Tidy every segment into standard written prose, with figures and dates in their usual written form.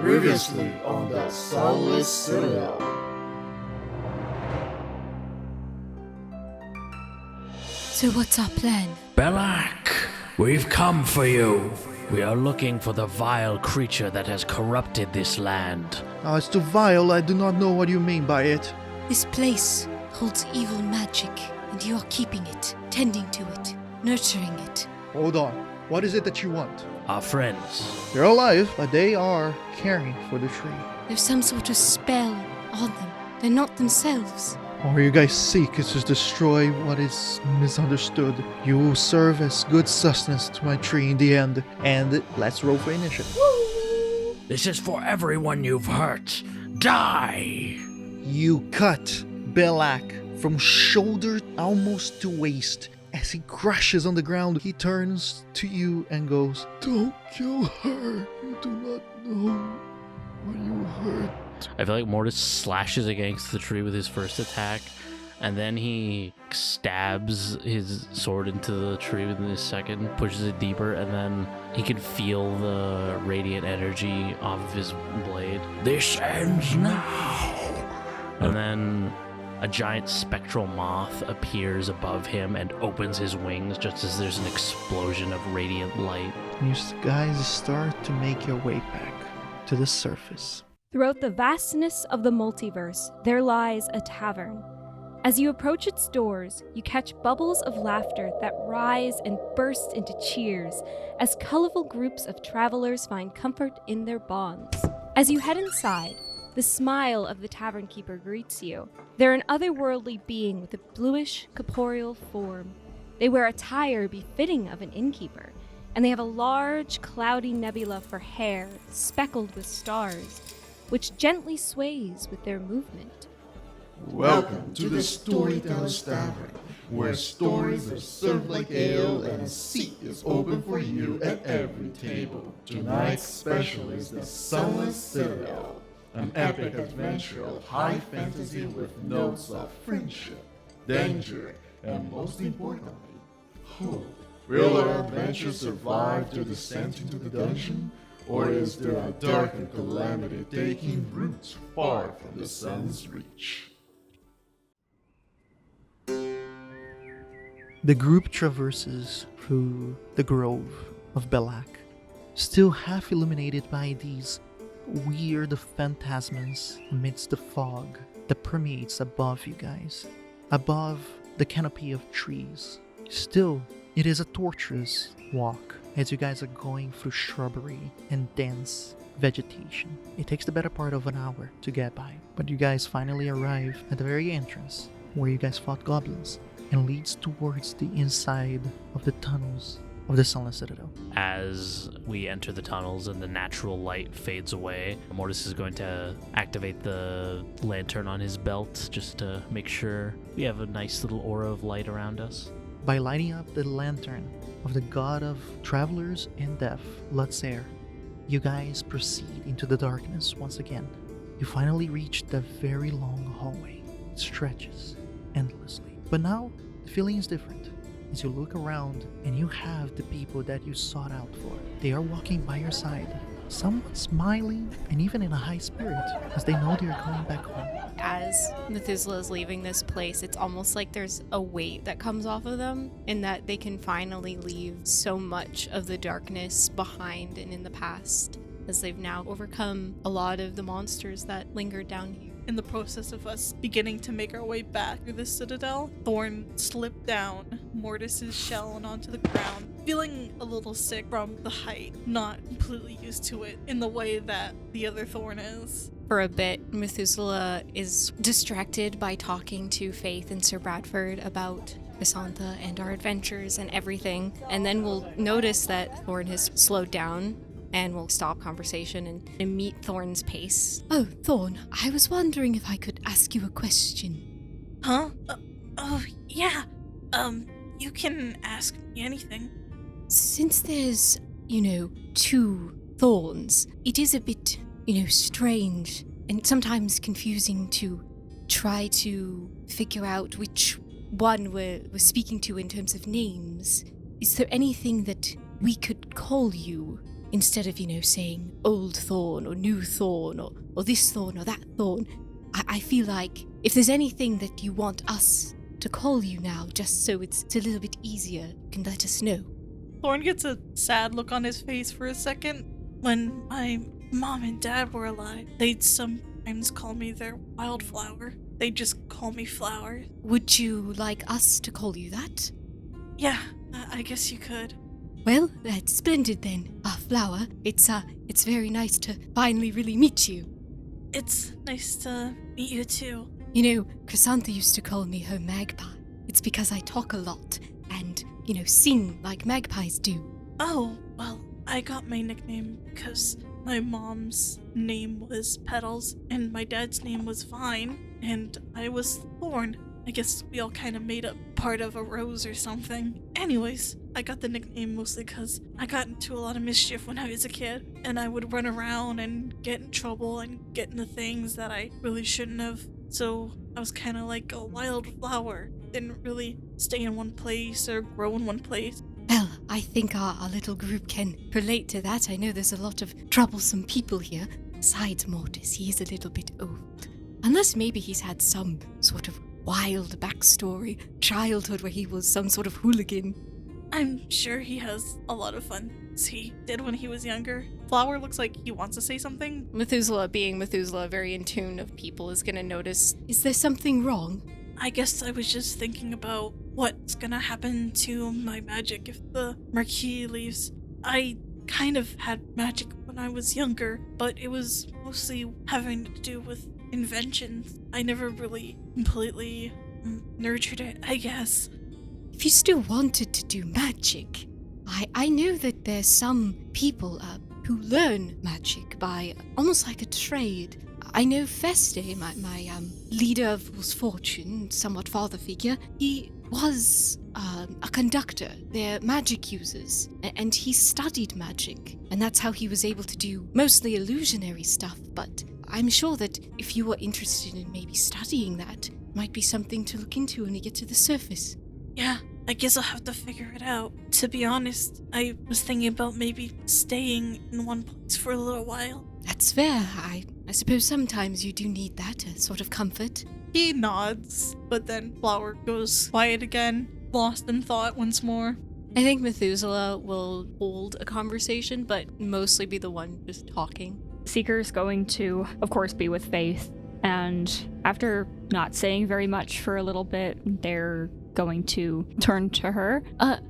Previously on the Sunless Citadel. So what's our plan? Belak, we've come for you. We are looking for the vile creature that has corrupted this land. As to vile, I do not know what you mean by it. This place holds evil magic, and you are keeping it, tending to it, nurturing it. Hold on. What is it that you want? Our friends. They're alive, but they are caring for the tree. There's some sort of spell on them. They're not themselves. All you guys seek is to destroy what is misunderstood. You will serve as good sustenance to my tree in the end. And let's roll for initiative. This is for everyone you've hurt. Die! You cut Belak from shoulder almost to waist. As he crashes on the ground, he turns to you and goes, "Don't kill her. You do not know what you hurt." I feel like Mortis slashes against the tree with his first attack, and then he stabs his sword into the tree with his second, pushes it deeper, and then he can feel the radiant energy off of his blade. This ends now! And then a giant spectral moth appears above him and opens his wings just as there's an explosion of radiant light. You guys start to make your way back to the surface. Throughout the vastness of the multiverse, there lies a tavern. As you approach its doors, you catch bubbles of laughter that rise and burst into cheers as colorful groups of travelers find comfort in their bonds. As you head inside, the smile of the tavern keeper greets you. They're an otherworldly being with a bluish, corporeal form. They wear attire befitting of an innkeeper, and they have a large, cloudy nebula for hair, speckled with stars, which gently sways with their movement. Welcome to the Storyteller's Tavern, where stories are served like ale and a seat is open for you at every table. Tonight's special is the Sunless Citadel, an epic adventure of high fantasy with notes of friendship, danger, and most importantly, hope. Will our adventure survive the descent into the dungeon? Or is there a dark and calamity taking root far from the sun's reach? The group traverses through the grove of Belak, still half illuminated by these weird phantasms amidst the fog that permeates above you guys, above the canopy of trees. Still, it is a torturous walk as you guys are going through shrubbery and dense vegetation. It takes the better part of an hour to get by, but you guys finally arrive at the very entrance where you guys fought goblins and leads towards the inside of the tunnels of the Sunless Citadel. As we enter the tunnels and the natural light fades away, Mortis is going to activate the lantern on his belt just to make sure we have a nice little aura of light around us. By lighting up the lantern of the god of travelers and death, Lutzer, you guys proceed into the darkness once again. You finally reach the very long hallway. It stretches endlessly. But now, the feeling is different. As you look around and you have the people that you sought out for. They are walking by your side, somewhat smiling and even in a high spirit as they know they're going back home. As Methuselah is leaving this place, it's almost like there's a weight that comes off of them in that they can finally leave so much of the darkness behind and in the past, as they've now overcome a lot of the monsters that lingered down here. In the process of us beginning to make our way back through the citadel, Thorn slipped down Mortis's shell and onto the ground, feeling a little sick from the height, not completely used to it in the way that the other Thorn is. For a bit, Methuselah is distracted by talking to Faith and Sir Bradford about Visantha and our adventures and everything, and then we'll notice that Thorn has slowed down and we'll stop conversation and meet Thorn's pace. Oh, Thorn, I was wondering if I could ask you a question. Huh? Yeah. You can ask me anything. Since there's, two thorns, it is a bit, strange and sometimes confusing to try to figure out which one we're speaking to in terms of names. Is there anything that we could call you instead of, saying old thorn or new thorn or this thorn or that thorn, I feel like if there's anything that you want us to call you now, just so it's a little bit easier, you can let us know. Thorn gets a sad look on his face for a second. When my mom and dad were alive, they'd sometimes call me their wildflower. They'd just call me Flower. Would you like us to call you that? Yeah, I guess you could. Well, that's splendid then. Flower, it's very nice to finally really meet you. It's nice to meet you too. Chrysantha used to call me her magpie. It's because I talk a lot and, sing like magpies do. Oh, well, I got my nickname because my mom's name was Petals and my dad's name was Vine and I was Thorn. I guess we all kind of made up part of a rose or something. Anyways, I got the nickname mostly because I got into a lot of mischief when I was a kid, and I would run around and get in trouble and get into things that I really shouldn't have. So I was kind of like a wildflower. Didn't really stay in one place or grow in one place. Well, I think our little group can relate to that. I know there's a lot of troublesome people here. Besides Mortis, he is a little bit old. Unless maybe he's had some sort of wild backstory, childhood where he was some sort of hooligan. I'm sure he has a lot of fun he did when he was younger. Flower looks like he wants to say something. Methuselah, being Methuselah, very in tune of people, is gonna notice. Is there something wrong? I guess I was just thinking about what's gonna happen to my magic if the Marquis leaves. I kind of had magic when I was younger, but it was mostly having to do with inventions. I never really completely nurtured it, I guess. If you still wanted to do magic, I know that there's some people who learn magic by almost like a trade. I know Feste, my leader of Wolf's Fortune, somewhat father figure, he was a conductor. They're magic users, and he studied magic, and that's how he was able to do mostly illusionary stuff, but I'm sure that if you were interested in maybe studying that, it might be something to look into when you get to the surface. Yeah, I guess I'll have to figure it out. To be honest, I was thinking about maybe staying in one place for a little while. That's fair. I suppose sometimes you do need that sort of comfort. He nods, but then Flower goes quiet again, lost in thought once more. I think Methuselah will hold a conversation, but mostly be the one just talking. Seeker's going to, of course, be with Faith, and after not saying very much for a little bit, they're going to turn to her.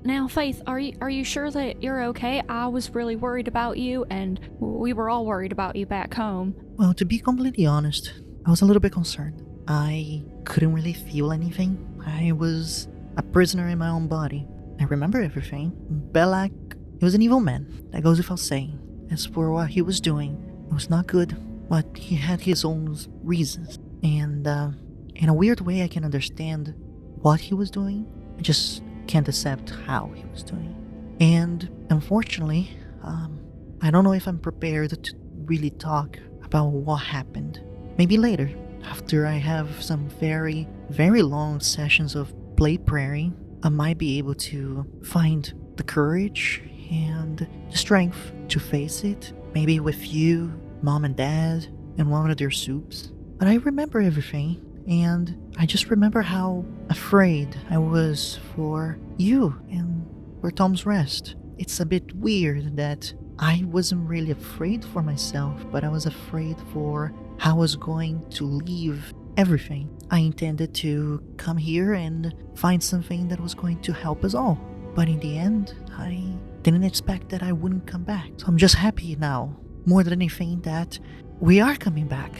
Now, Faith, are you sure that you're okay? I was really worried about you, and we were all worried about you back home. Well, to be completely honest, I was a little bit concerned. I couldn't really feel anything. I was a prisoner in my own body. I remember everything. Belak, he was an evil man. That goes without saying. As for what he was doing, it was not good, but he had his own reasons. And in a weird way, I can understand what he was doing. I just can't accept how he was doing. And unfortunately, I don't know if I'm prepared to really talk about what happened. Maybe later, after I have some very, very long sessions of play prairie, I might be able to find the courage and the strength to face it. Maybe with you, Mom and Dad, and one of their soups. But I remember everything, and I just remember how afraid I was for you and for Tom's rest. It's a bit weird that I wasn't really afraid for myself, but I was afraid for how I was going to leave everything. I intended to come here and find something that was going to help us all. But in the end, I didn't expect that I wouldn't come back. So I'm just happy now, more than anything, that we are coming back.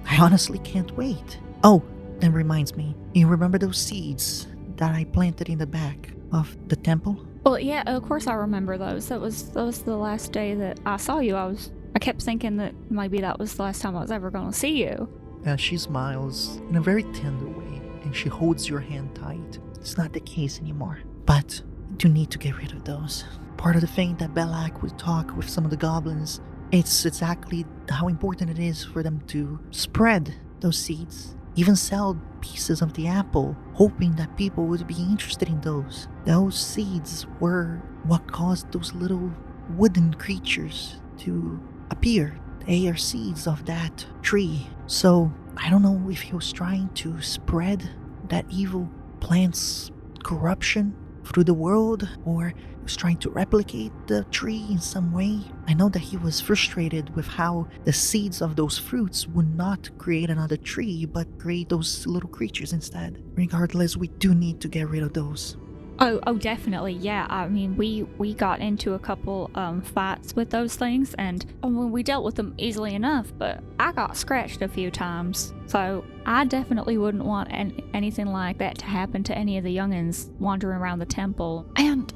I honestly can't wait. Oh, that reminds me. You remember those seeds that I planted in the back of the temple? Well, yeah, of course I remember those. That was the last day that I saw you. I kept thinking that maybe that was the last time I was ever going to see you. She smiles in a very tender way, and she holds your hand tight. It's not the case anymore. But I do need to get rid of those. Part of the thing that Belak would talk with some of the goblins, it's exactly how important it is for them to spread those seeds. Even sell pieces of the apple, hoping that people would be interested in those. Those seeds were what caused those little wooden creatures to appear. They are seeds of that tree. So I don't know if he was trying to spread that evil plant's corruption through the world, or he was trying to replicate the tree in some way. I know that he was frustrated with how the seeds of those fruits would not create another tree, but create those little creatures instead. Regardless, we do need to get rid of those. Oh, definitely, yeah. I mean, we got into a couple fights with those things, and we dealt with them easily enough, but I got scratched a few times. So I definitely wouldn't want anything like that to happen to any of the youngins wandering around the temple. And,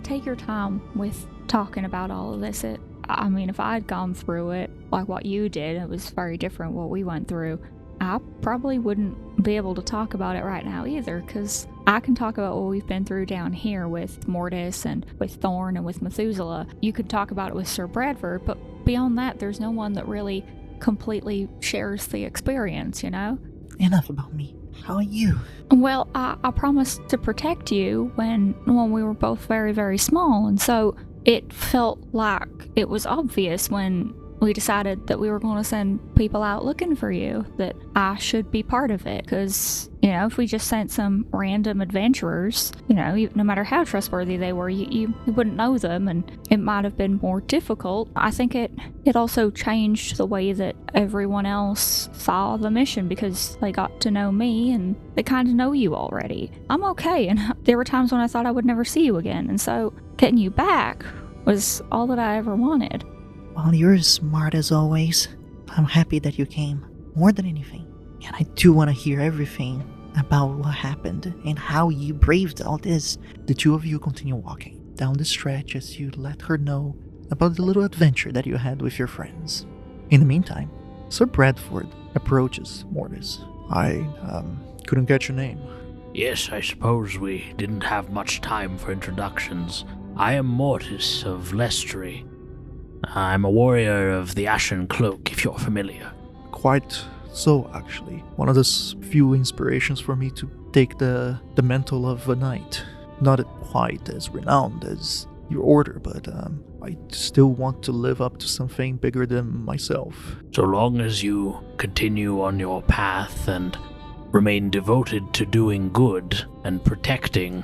take your time with talking about all of this. I mean, if I had gone through it like what you did, it was very different what we went through. I probably wouldn't be able to talk about it right now either, because I can talk about what we've been through down here with Mortis and with Thorn and with Methuselah. You could talk about it with Sir Bradford, but beyond that, there's no one that really completely shares the experience, Enough about me. How are you? Well, I promised to protect you when we were both very, very small, and so it felt like it was obvious when we decided that we were going to send people out looking for you, that I should be part of it. Because, if we just sent some random adventurers, no matter how trustworthy they were, you wouldn't know them, and it might have been more difficult. I think it also changed the way that everyone else saw the mission, because they got to know me, and they kind of know you already. I'm okay, and there were times when I thought I would never see you again, and so getting you back was all that I ever wanted. Well, you're as smart as always. I'm happy that you came, more than anything. And I do want to hear everything about what happened and how you braved all this. The two of you continue walking down the stretch as you let her know about the little adventure that you had with your friends. In the meantime, Sir Bradford approaches Mortis. I couldn't get your name. Yes, I suppose we didn't have much time for introductions. I am Mortis of Lestry. I'm a warrior of the Ashen Cloak, if you're familiar. Quite so, actually. One of the few inspirations for me to take the mantle of a knight. Not quite as renowned as your order, but I still want to live up to something bigger than myself. So long as you continue on your path and remain devoted to doing good and protecting,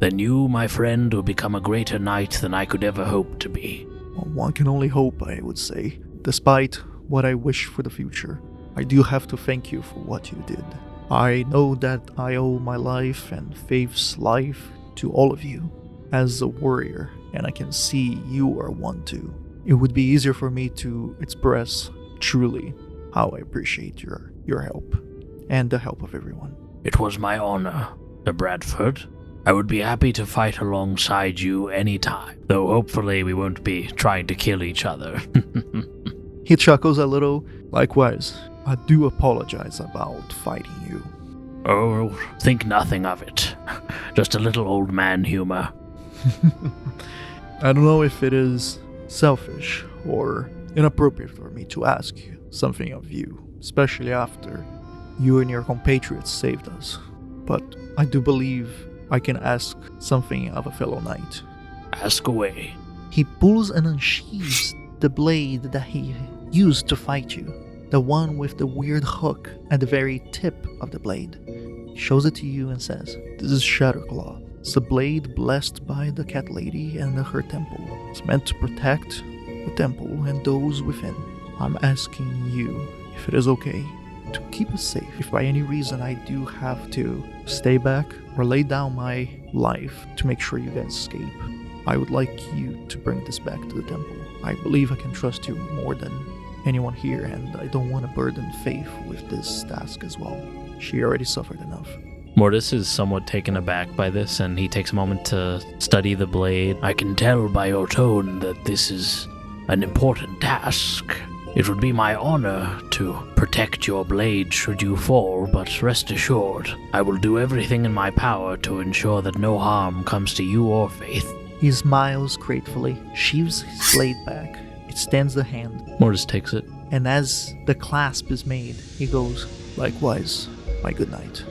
then you, my friend, will become a greater knight than I could ever hope to be. Well, one can only hope, I would say. Despite what I wish for the future, I do have to thank you for what you did. I know that I owe my life and Faith's life to all of you as a warrior, and I can see you are one too. It would be easier for me to express truly how I appreciate your help and the help of everyone. It was my honor, Sir Bradford. I would be happy to fight alongside you anytime, though hopefully we won't be trying to kill each other. He chuckles a little. Likewise, I do apologize about fighting you. Oh, think nothing of it. Just a little old man humor. I don't know if it is selfish or inappropriate for me to ask you something of you, especially after you and your compatriots saved us. But I do believe I can ask something of a fellow knight. Ask away. He pulls and unsheathes the blade that he used to fight you, the one with the weird hook at the very tip of the blade. He shows it to you and says, This is Shadowclaw. It's a blade blessed by the cat lady and her temple. It's meant to protect the temple and those within. I'm asking you, if it is okay, to keep us safe. If by any reason I do have to stay back or lay down my life to make sure you guys escape, I would like you to bring this back to the temple. I believe I can trust you more than anyone here, and I don't want to burden Faith with this task as well. She already suffered enough. Mortis is somewhat taken aback by this, and he takes a moment to study the blade. I can tell by your tone that this is an important task. It would be my honor to protect your blade should you fall, but rest assured, I will do everything in my power to ensure that no harm comes to you or Faith. He smiles gratefully, sheaves his blade back, extends the hand, Mortis takes it. and as the clasp is made, he goes, Likewise, my good knight.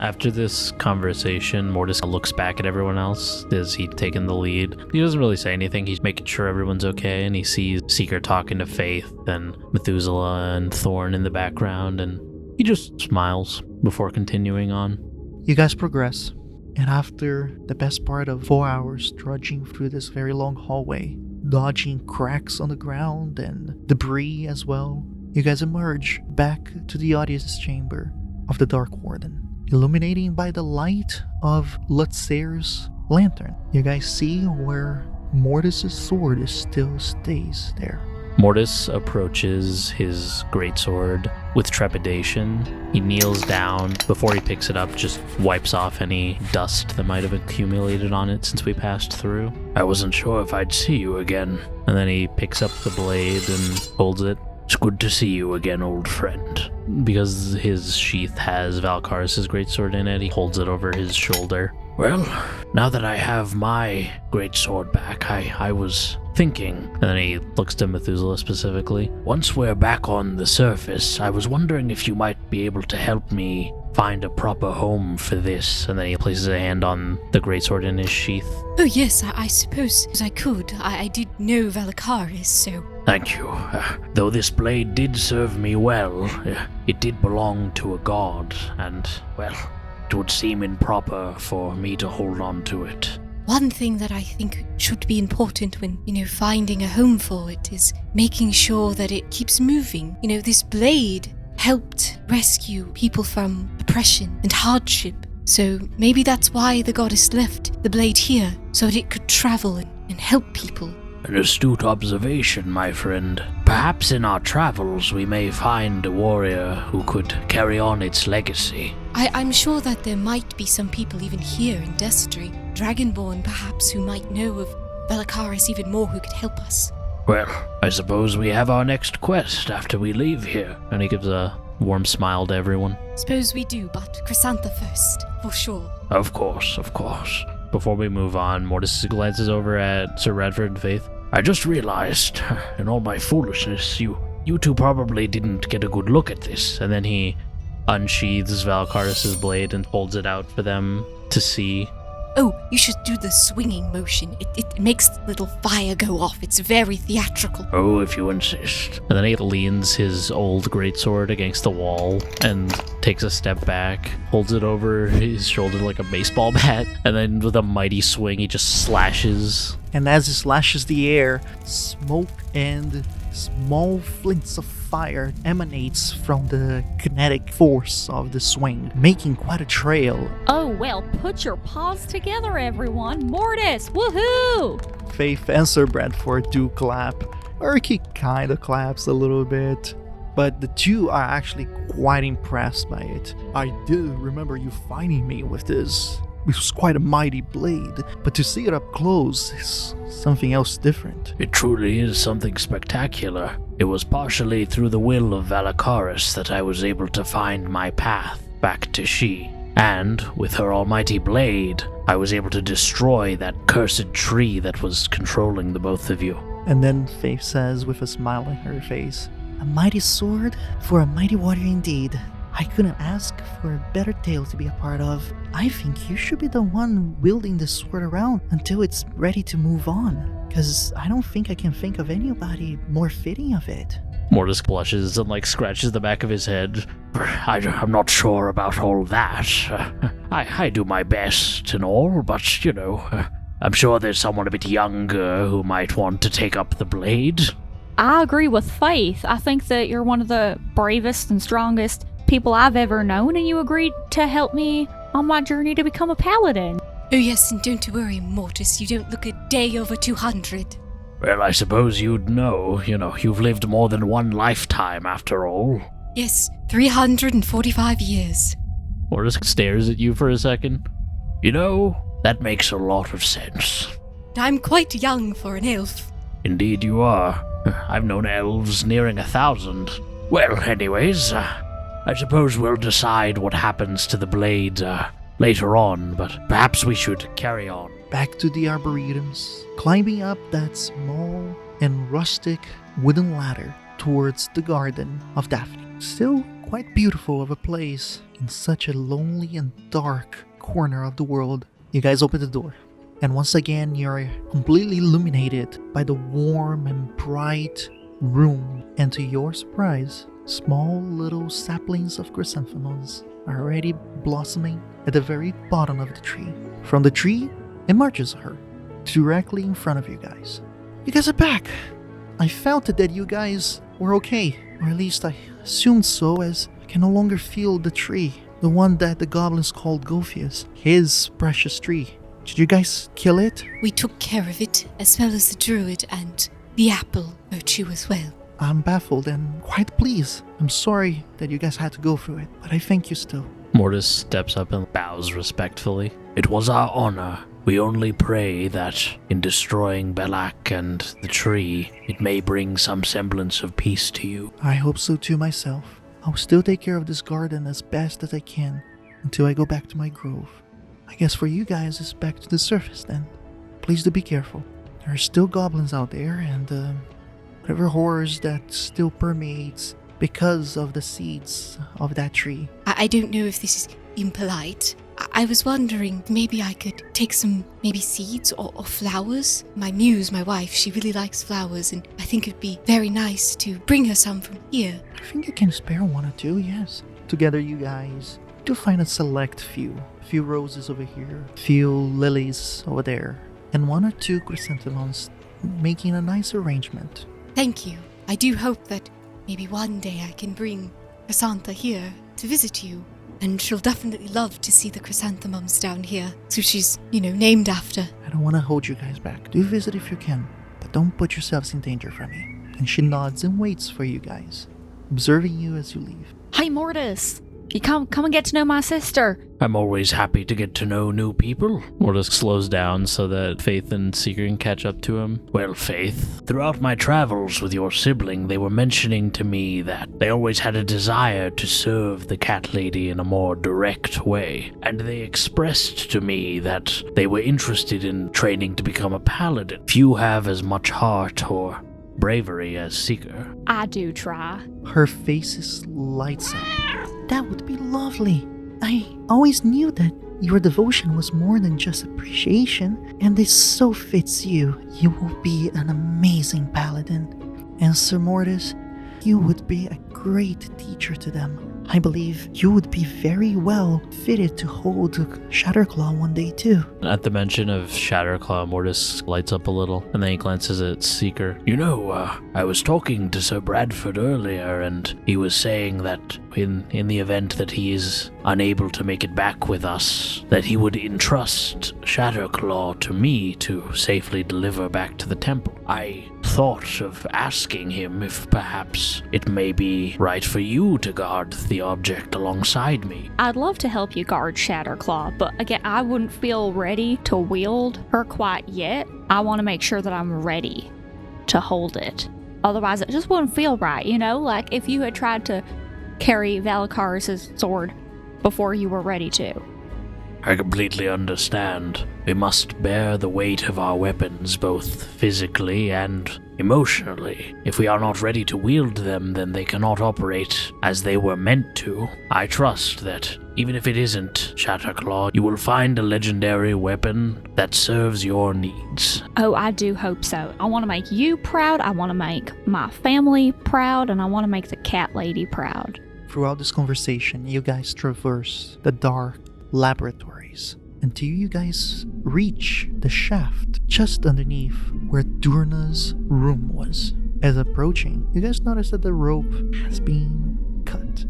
After this conversation, Mortis looks back at everyone else as he's taken the lead. He doesn't really say anything. He's making sure everyone's okay, and he sees Seeker talking to Faith and Methuselah and Thorn in the background, and he just smiles before continuing on. You guys progress, and after the best part of 4 hours trudging through this very long hallway, dodging cracks on the ground and debris as well, you guys emerge back to the audience chamber of the Dark Warden. Illuminating by the light of Lutser's lantern, you guys see where Mortis' sword still stays there. Mortis approaches his greatsword with trepidation. He kneels down. Before he picks it up, just wipes off any dust that might have accumulated on it since we passed through. I wasn't sure if I'd see you again. And then he picks up the blade and holds it. It's good to see you again, old friend. Because his sheath has Valkaris' greatsword in it, he holds it over his shoulder. Well, now that I have my greatsword back, I was thinking, and then he looks to Methuselah specifically. Once we're back on the surface, I was wondering if you might be able to help me find a proper home for this. And then he places a hand on the greatsword in his sheath. Oh yes, I suppose I could. I did know Valakaris, so... Thank you. Though this blade did serve me well, it did belong to a god, and, well, it would seem improper for me to hold on to it. One thing that I think should be important when, finding a home for it is making sure that it keeps moving. This blade helped rescue people from oppression and hardship. So maybe that's why the goddess left the blade here, so that it could travel and help people. An astute observation, my friend. Perhaps in our travels we may find a warrior who could carry on its legacy. I'm sure that there might be some people even here in Destry, Dragonborn perhaps, who might know of Valakaris even more, who could help us. Well, I suppose we have our next quest after we leave here. And he gives a warm smile to everyone. Suppose we do, but Chrysantha first, for sure. Of course. Before we move on, Mortis glances over at Sir Bradford and Faith. I just realized, in all my foolishness, you two probably didn't get a good look at this. And then he unsheathes Valkaris' blade and holds it out for them to see. Oh, you should do the swinging motion. It makes the little fire go off. It's very theatrical. Oh, if you insist. And then he leans his old greatsword against the wall and takes a step back, holds it over his shoulder like a baseball bat, and then with a mighty swing, he just slashes. And as he slashes the air, smoke and small flints of fire emanates from the kinetic force of the swing, making quite a trail. Oh, well, put your paws together, everyone. Mortis, woohoo! Faith and Sir Bradford do clap. Urki kinda claps a little bit, but the two are actually quite impressed by it. I do remember you finding me with this. It was quite a mighty blade, but to see it up close is something else different. It truly is something spectacular. It was partially through the will of Valakaris that I was able to find my path back to she. And, with her almighty blade, I was able to destroy that cursed tree that was controlling the both of you. And then Faith says with a smile on her face, a mighty sword for a mighty warrior indeed. I couldn't ask for a better tale to be a part of. I think you should be the one wielding the sword around until it's ready to move on, because I don't think I can think of anybody more fitting of it. Mortis blushes and scratches the back of his head. I'm not sure about all that. I do my best and all, but I'm sure there's someone a bit younger who might want to take up the blade. I agree with Faith. I think that you're one of the bravest and strongest people I've ever known, and you agreed to help me on my journey to become a paladin. Oh yes, and don't worry, Mortis, you don't look a day over 200. Well, I suppose you'd know. You've lived more than one lifetime after all. Yes, 345 years. Mortis stares at you for a second. That makes a lot of sense. I'm quite young for an elf. Indeed you are. I've known elves nearing 1,000. Well, anyways, I suppose we'll decide what happens to the blade later on, but perhaps we should carry on. Back to the arboretums, climbing up that small and rustic wooden ladder towards the Garden of Daphne. Still quite beautiful of a place in such a lonely and dark corner of the world. You guys open the door, and once again you're completely illuminated by the warm and bright room. And to your surprise, small little saplings of chrysanthemums are already blossoming at the very bottom of the tree. From the tree emerges her, directly in front of you guys. You guys are back! I felt that you guys were okay, or at least I assumed so, as I can no longer feel the tree, the one that the goblins called Gophius, his precious tree. Did you guys kill it? We took care of it, as well as the druid and the apple virtue as well. I'm baffled and quite pleased. I'm sorry that you guys had to go through it, but I thank you still. Mortis steps up and bows respectfully. It was our honor. We only pray that in destroying Belak and the tree, it may bring some semblance of peace to you. I hope so too myself. I'll still take care of this garden as best as I can until I go back to my grove. I guess for you guys it's back to the surface then. Please do be careful. There are still goblins out there, and whatever horrors that still permeates because of the seeds of that tree. I don't know if this is impolite. I was wondering, maybe I could take some, maybe seeds or flowers. My muse, my wife, she really likes flowers, and I think it'd be very nice to bring her some from here. I think I can spare one or two, yes. Together you guys do find a select few. A few roses over here, a few lilies over there, and one or two chrysanthemums, making a nice arrangement. Thank you. I do hope that maybe one day I can bring Asantha here to visit you. And she'll definitely love to see the chrysanthemums down here. So she's, named after. I don't want to hold you guys back. Do visit if you can, but don't put yourselves in danger from me. And she nods and waits for you guys, observing you as you leave. Hey, Mortis! You come and get to know my sister. I'm always happy to get to know new people. Mortis slows down so that Faith and Seeker can catch up to him. Well, Faith, throughout my travels with your sibling, they were mentioning to me that they always had a desire to serve the cat lady in a more direct way. And they expressed to me that they were interested in training to become a paladin. Few have as much heart or bravery as Seeker. I do try. Her face lights up. That would be lovely. I always knew that your devotion was more than just appreciation, and this so fits you. You will be an amazing paladin. And Sir Mortis, you would be a great teacher to them. I believe you would be very well fitted to hold Shatterclaw one day too. At the mention of Shatterclaw, Mortis lights up a little, and then he glances at Seeker. I was talking to Sir Bradford earlier, and he was saying that in the event that he is unable to make it back with us, that he would entrust Shatterclaw to me to safely deliver back to the temple. I thought of asking him if perhaps it may be right for you to guard the object alongside me. I'd love to help you guard Shatterclaw, but again, I wouldn't feel ready to wield her quite yet. I want to make sure that I'm ready to hold it. Otherwise, it just wouldn't feel right, like if you had tried to carry Valakaris' sword before you were ready to. I completely understand. We must bear the weight of our weapons both physically and emotionally. If we are not ready to wield them, then they cannot operate as they were meant to. I trust that even if it isn't Shatterclaw, you will find a legendary weapon that serves your needs. Oh, I do hope so. I want to make you proud, I want to make my family proud, and I want to make the cat lady proud. Throughout this conversation, you guys traverse the dark laboratories until you guys reach the shaft just underneath where Durna's room was. As approaching, you guys notice that the rope has been cut.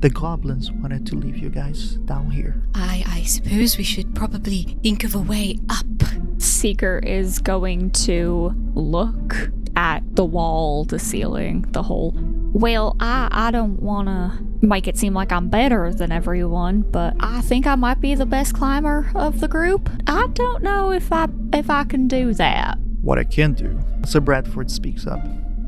The goblins wanted to leave you guys down here. I suppose we should probably think of a way up. Seeker is going to look at the wall, the ceiling, the hole. Well, I don't want to make it seem like I'm better than everyone, but I think I might be the best climber of the group. I don't know if I can do that. What I can do, Sir Bradford speaks up,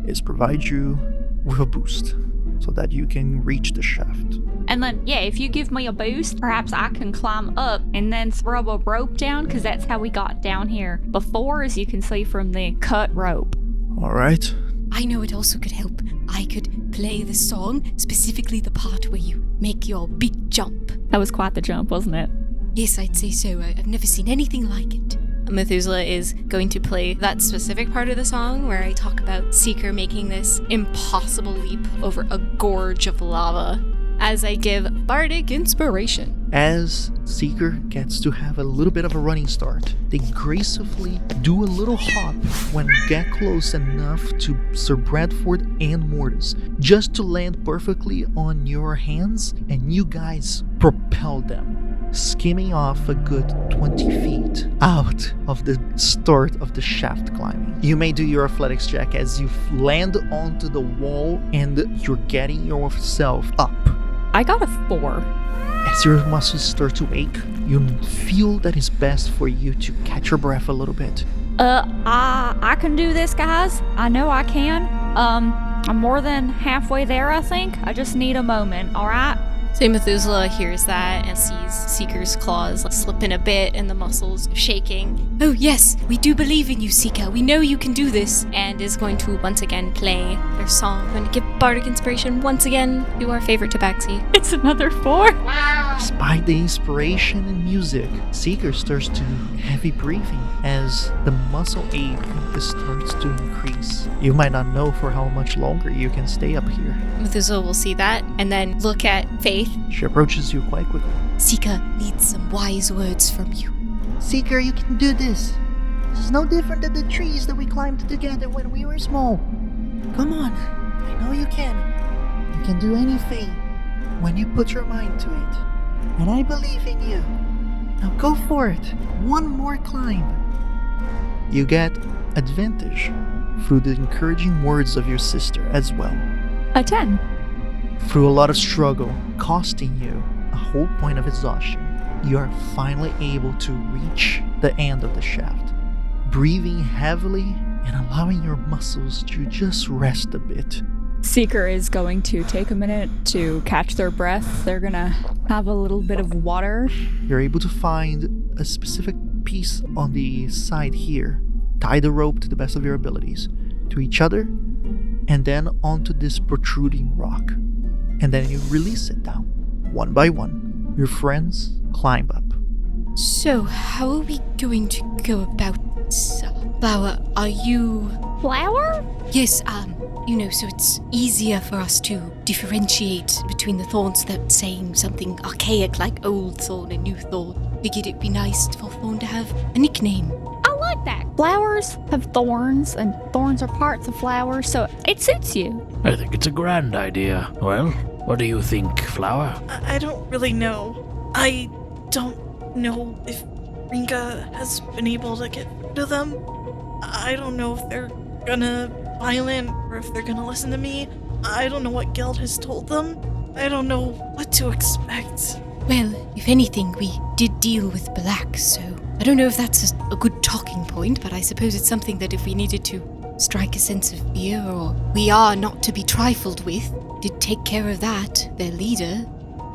is provide you with a boost so that you can reach the shaft. And then, if you give me a boost, perhaps I can climb up and then throw a rope down, because that's how we got down here before, as you can see from the cut rope. Alright, I know it also could help. I could play the song, specifically the part where you make your big jump. That was quite the jump, wasn't it? Yes, I'd say so. I've never seen anything like it. Methuselah is going to play that specific part of the song where I talk about Seeker making this impossible leap over a gorge of lava as I give bardic inspiration. As Seeker gets to have a little bit of a running start, they gracefully do a little hop when get close enough to Sir Bradford and Mortis, just to land perfectly on your hands, and you guys propel them, skimming off a good 20 feet out of the start of the shaft climbing. You may do your athletics check as you land onto the wall and you're getting yourself up. I got a 4. As your muscles start to ache, you feel that it's best for you to catch your breath a little bit. I can do this, guys. I know I can. I'm more than halfway there, I think. I just need a moment, alright? So Methuselah hears that and sees Seeker's claws slipping a bit and the muscles shaking. Oh yes, we do believe in you, Seeker. We know you can do this. And is going to once again play their song. Going to give bardic inspiration once again to our favorite tabaxi. It's another 4. Despite the inspiration and music, Seeker starts to heavy breathing as the muscle ache starts to increase. You might not know for how much longer you can stay up here. Methuselah will see that and then look at Faith. She approaches you quite quickly. Seeker needs some wise words from you. Seeker, you can do this. This is no different than the trees that we climbed together when we were small. Come on, I know you can. You can do anything when you put your mind to it. And I believe in you. Now go for it. One more climb. You get advantage through the encouraging words of your sister as well. A 10. Through a lot of struggle, costing you a whole point of exhaustion, you are finally able to reach the end of the shaft, breathing heavily and allowing your muscles to just rest a bit. Seeker is going to take a minute to catch their breath. They're gonna have a little bit of water. You're able to find a specific piece on the side here, tie the rope to the best of your abilities to each other, and then onto this protruding rock. And then you release it down, one by one. Your friends climb up. So, how are we going to go about this? Flower, are you... Flower? Yes, so it's easier for us to differentiate between the thorns without saying something archaic like old thorn and new thorn. Figured it'd be nice for Thorn to have a nickname. I like that. Flowers have thorns, and thorns are parts of flowers, so it suits you. I think it's a grand idea. Well, what do you think, Flower? I don't really know. I don't know if Ringa has been able to get rid of them. I don't know if they're gonna violent or if they're gonna listen to me. I don't know what Geld has told them. I don't know what to expect. Well, if anything, we did deal with Black, so I don't know if that's a good talking point, but I suppose it's something that if we needed to strike a sense of fear, or we are not to be trifled with, did take care of that, their leader.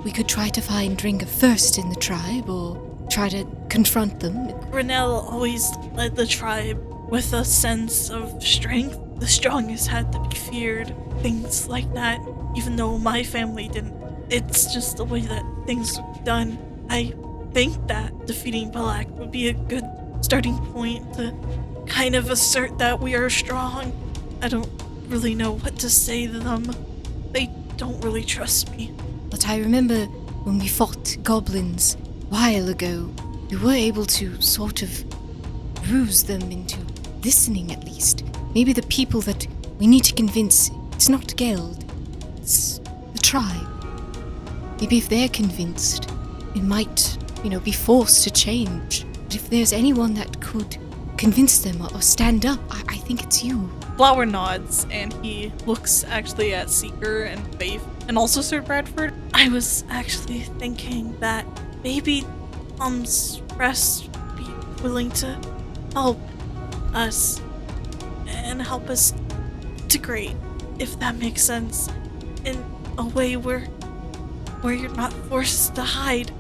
We could try to find Ringa first in the tribe, or try to confront them. Grinnell always led the tribe with a sense of strength. The strongest had to be feared. Things like that, even though my family didn't. It's just the way that things were done. I think that defeating Balak would be a good starting point to kind of assert that we are strong. I don't really know what to say to them. They don't really trust me. But I remember when we fought goblins a while ago, we were able to sort of ruse them into listening at least. Maybe the people that we need to convince, it's not Geld, it's the tribe. Maybe if they're convinced, it might, be forced to change. But if there's anyone that could convince them or stand up, I think it's you. Flower nods, and he looks actually at Seeker and Faith, and also Sir Bradford. I was actually thinking that maybe Rest would be willing to help us, and help us integrate, if that makes sense, in a way where you're not forced to hide.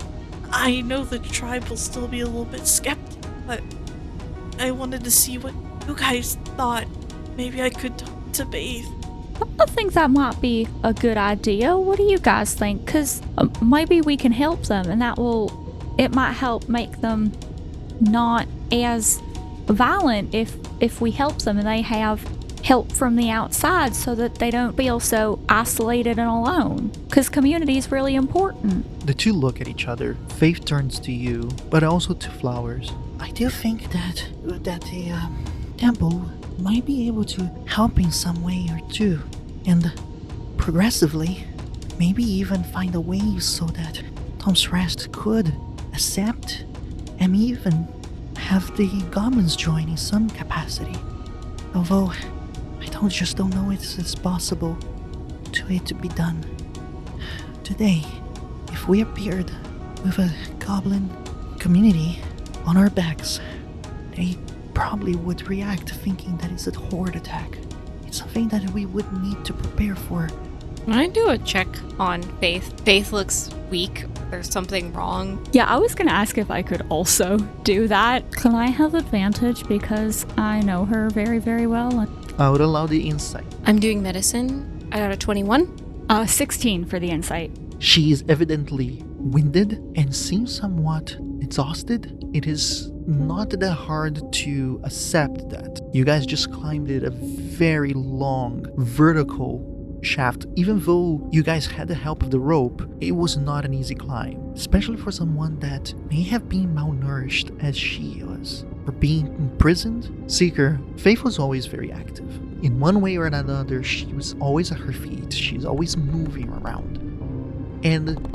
I know the tribe will still be a little bit skeptical, but I wanted to see what you guys thought. Maybe I could talk to Faith. I think that might be a good idea. What do you guys think? Because maybe we can help them, and it might help make them not as violent if we help them and they have help from the outside so that they don't feel so isolated and alone. Because community is really important. The two look at each other. Faith turns to you, but also to Flowers. I do think that the temple might be able to help in some way or two, and progressively, maybe even find a way so that Tom's Rest could accept and even have the goblins join in some capacity. Although, I don't know if it's possible to it to be done. Today, if we appeared with a goblin community on our backs, they probably would react thinking that it's a horde attack. It's something that we would need to prepare for. Can I do a check on Faith? Faith looks weak. There's something wrong. Yeah, I was gonna ask if I could also do that. Can I have advantage because I know her very, very well? I would allow the insight. I'm doing medicine. I got a 21. 16 for the insight. She is evidently winded and seems somewhat exhausted. It is not that hard to accept that. You guys just climbed a very long vertical shaft. Even though you guys had the help of the rope, it was not an easy climb, especially for someone that may have been malnourished as she was. For being imprisoned, Seeker, Faith was always very active. In one way or another, she was always at her feet. She's always moving around. And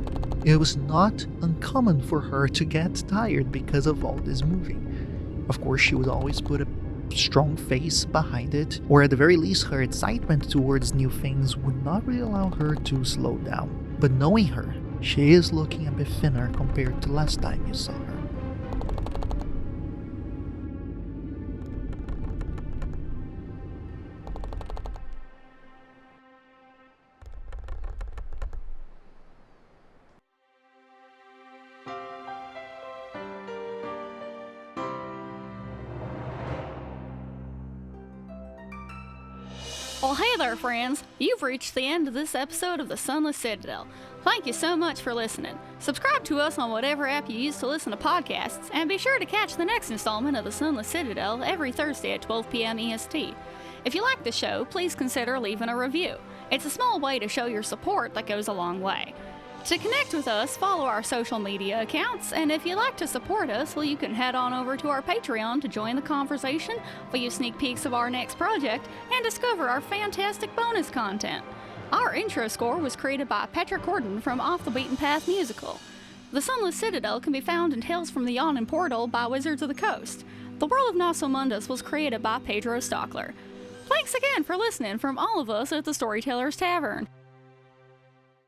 it was not uncommon for her to get tired because of all this moving. Of course, she would always put a strong face behind it, or at the very least her excitement towards new things would not really allow her to slow down. But knowing her, she is looking a bit thinner compared to last time you saw her. Well, hey there, friends. You've reached the end of this episode of the Sunless Citadel. Thank you so much for listening. Subscribe to us on whatever app you use to listen to podcasts, and be sure to catch the next installment of the Sunless Citadel every Thursday at 12 p.m. EST. If you like the show, please consider leaving a review. It's a small way to show your support that goes a long way. To connect with us, follow our social media accounts, and if you'd like to support us, well, you can head on over to our Patreon to join the conversation, view sneak peeks of our next project, and discover our fantastic bonus content. Our intro score was created by Patrick Gordon from Off the Beaten Path Musical. The Sunless Citadel can be found in Tales from the Yawning Portal by Wizards of the Coast. The world of Nosso Mondus was created by Pedro Stockler. Thanks again for listening from all of us at the Storyteller's Tavern.